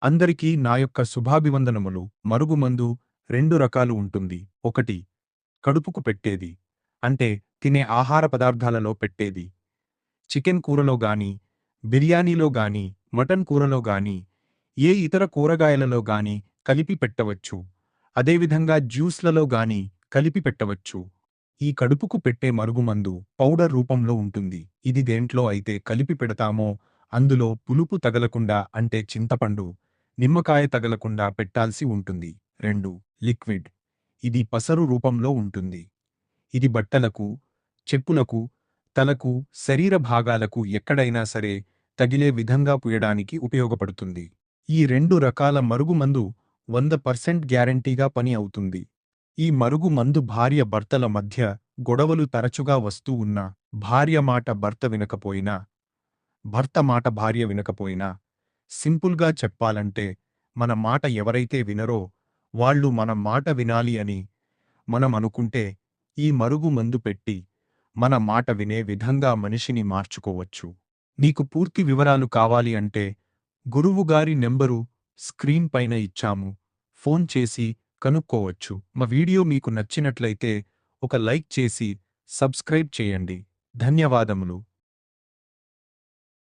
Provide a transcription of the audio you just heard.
అందరికీ నా యొక్క శుభాభివందనములు. మరుగుమందు రెండు రకాలు ఉంటుంది. ఒకటి కడుపుకు పెట్టేది, అంటే తినే ఆహార పదార్థాలలో పెట్టేది. చికెన్ కూరలో గాని, బిర్యానీలో గాని, మటన్ కూరలో గాని, ఏ ఇతర కూరగాయలలో గాని కలిపి పెట్టవచ్చు. అదేవిధంగా జ్యూస్లలో గాని కలిపి పెట్టవచ్చు. ఈ కడుపుకు పెట్టే మరుగుమందు పౌడర్ రూపంలో ఉంటుంది. ఇది దేంట్లో అయితే కలిపి పెడతామో అందులో పులుపు తగలకుండా, అంటే చింతపండు, నిమ్మకాయ తగలకుండా పెట్టాల్సి ఉంటుంది. 2 లిక్విడ్. ఇది పసరు రూపంలో ఉంటుంది. ఇది బట్టలకు, చెప్పులకు, తలకు, శరీర భాగాలకు ఎక్కడైనా సరే తగిలే విధంగా పూయడానికి ఉపయోగపడుతుంది. ఈ 2 రకాల మరుగుమందు 100% గ్యారంటీగా పని అవుతుంది. ఈ మరుగుమందు భార్య భర్తల మధ్య గొడవలు తరచుగా వస్తూ ఉన్నా, భార్య మాట భర్త వినకపోయినా, భర్త మాట భార్య వినకపోయినా, సింపుల్గా చెప్పాలంటే మన మాట ఎవరైతే వినరో వాళ్ళు మన మాట వినాలి అని మనం అనుకుంటే ఈ మరుగుమందు పెట్టి మన మాట వినే విధంగా మనిషిని మార్చుకోవచ్చు. నీకు పూర్తి వివరాలు కావాలి అంటే గురువుగారి నెంబరు స్క్రీన్ పైన ఇచ్చాము. ఫోన్ చేసి కనుక్కోవచ్చు. మా వీడియో మీకు నచ్చినట్లయితే ఒక లైక్ చేసి సబ్స్క్రైబ్ చేయండి. ధన్యవాదములు.